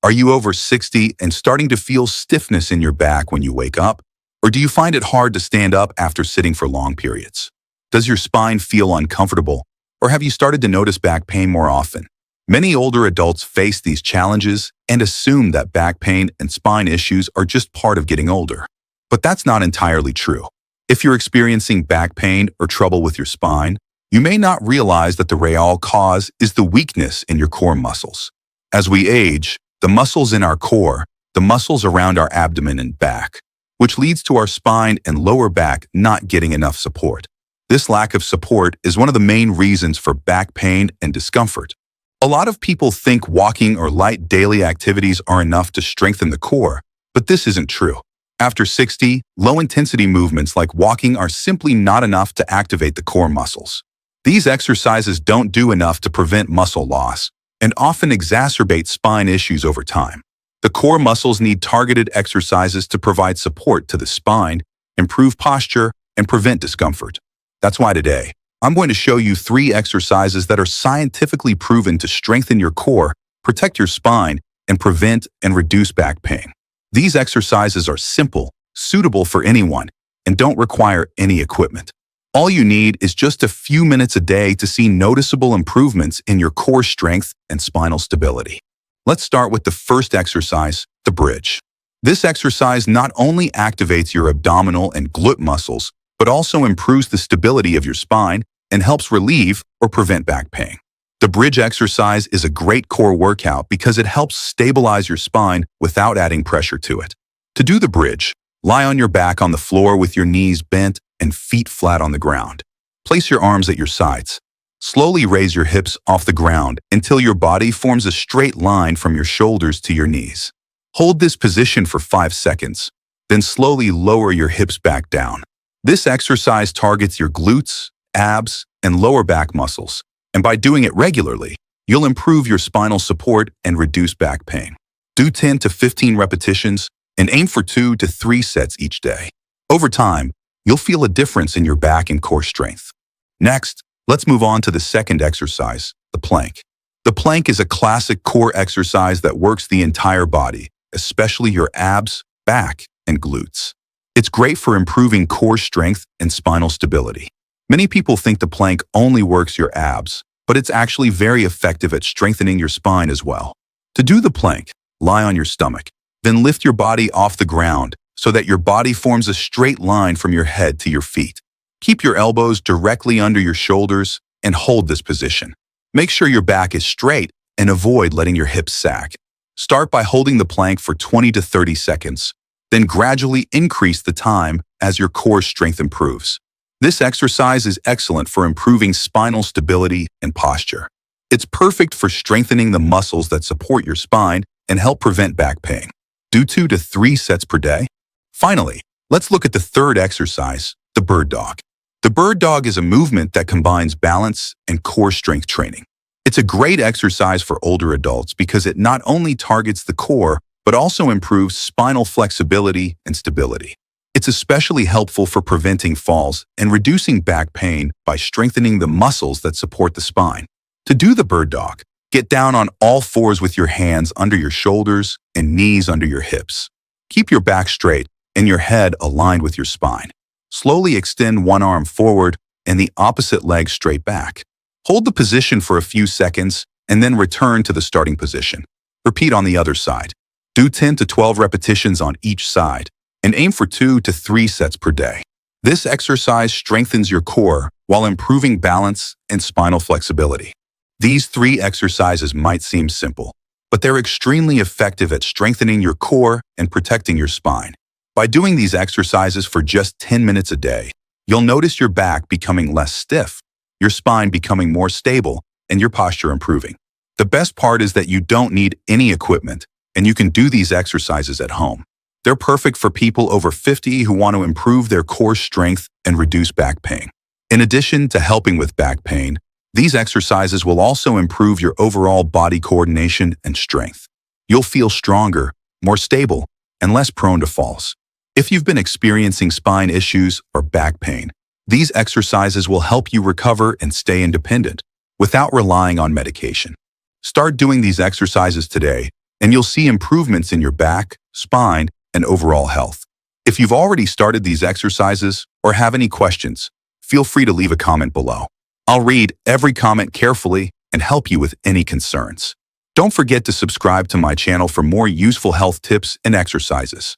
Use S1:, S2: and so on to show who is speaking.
S1: Are you over 60 and starting to feel stiffness in your back when you wake up? Or do you find it hard to stand up after sitting for long periods? Does your spine feel uncomfortable? Or have you started to notice back pain more often? Many older adults face these challenges and assume that back pain and spine issues are just part of getting older. But that's not entirely true. If you're experiencing back pain or trouble with your spine, you may not realize that the real cause is the weakness in your core muscles. As we age, the muscles in our core, the muscles around our abdomen and back, which leads to our spine and lower back not getting enough support. This lack of support is one of the main reasons for back pain and discomfort. A lot of people think walking or light daily activities are enough to strengthen the core, but this isn't true. After 60, low-intensity movements like walking are simply not enough to activate the core muscles. These exercises don't do enough to prevent muscle loss and often exacerbate spine issues over time. The core muscles need targeted exercises to provide support to the spine, improve posture, and prevent discomfort. That's why today, I'm going to show you 3 exercises that are scientifically proven to strengthen your core, protect your spine, and prevent and reduce back pain. These exercises are simple, suitable for anyone, and don't require any equipment. All you need is just a few minutes a day to see noticeable improvements in your core strength and spinal stability. Let's start with the first exercise, the bridge. This exercise not only activates your abdominal and glute muscles, but also improves the stability of your spine and helps relieve or prevent back pain. The bridge exercise is a great core workout because it helps stabilize your spine without adding pressure to it. To do the bridge, lie on your back on the floor with your knees bent and feet flat on the ground. Place your arms at your sides. Slowly raise your hips off the ground until your body forms a straight line from your shoulders to your knees. Hold this position for 5 seconds, then slowly lower your hips back down. This exercise targets your glutes, abs, and lower back muscles, and by doing it regularly, you'll improve your spinal support and reduce back pain. Do 10 to 15 repetitions and aim for 2 to 3 sets each day. Over time, you'll feel a difference in your back and core strength. Next, let's move on to the second exercise, the plank. The plank is a classic core exercise that works the entire body, especially your abs, back, and glutes. It's great for improving core strength and spinal stability. Many people think the plank only works your abs, but it's actually very effective at strengthening your spine as well. To do the plank, lie on your stomach, then lift your body off the ground so that your body forms a straight line from your head to your feet. Keep your elbows directly under your shoulders and hold this position. Make sure your back is straight and avoid letting your hips sag. Start by holding the plank for 20 to 30 seconds, then gradually increase the time as your core strength improves. This exercise is excellent for improving spinal stability and posture. It's perfect for strengthening the muscles that support your spine and help prevent back pain. Do 2 to 3 sets per day. Finally, let's look at the third exercise, the bird dog. The bird dog is a movement that combines balance and core strength training. It's a great exercise for older adults because it not only targets the core, but also improves spinal flexibility and stability. It's especially helpful for preventing falls and reducing back pain by strengthening the muscles that support the spine. To do the bird dog, get down on all fours with your hands under your shoulders and knees under your hips. Keep your back straight and your head aligned with your spine. Slowly extend one arm forward and the opposite leg straight back. Hold the position for a few seconds and then return to the starting position. Repeat on the other side. Do 10 to 12 repetitions on each side and aim for 2 to 3 sets per day. This exercise strengthens your core while improving balance and spinal flexibility. These 3 exercises might seem simple, but they're extremely effective at strengthening your core and protecting your spine. By doing these exercises for just 10 minutes a day, you'll notice your back becoming less stiff, your spine becoming more stable, and your posture improving. The best part is that you don't need any equipment, and you can do these exercises at home. They're perfect for people over 50 who want to improve their core strength and reduce back pain. In addition to helping with back pain, these exercises will also improve your overall body coordination and strength. You'll feel stronger, more stable, and less prone to falls. If you've been experiencing spine issues or back pain, these exercises will help you recover and stay independent without relying on medication. Start doing these exercises today and you'll see improvements in your back, spine, and overall health. If you've already started these exercises or have any questions, feel free to leave a comment below. I'll read every comment carefully and help you with any concerns. Don't forget to subscribe to my channel for more useful health tips and exercises.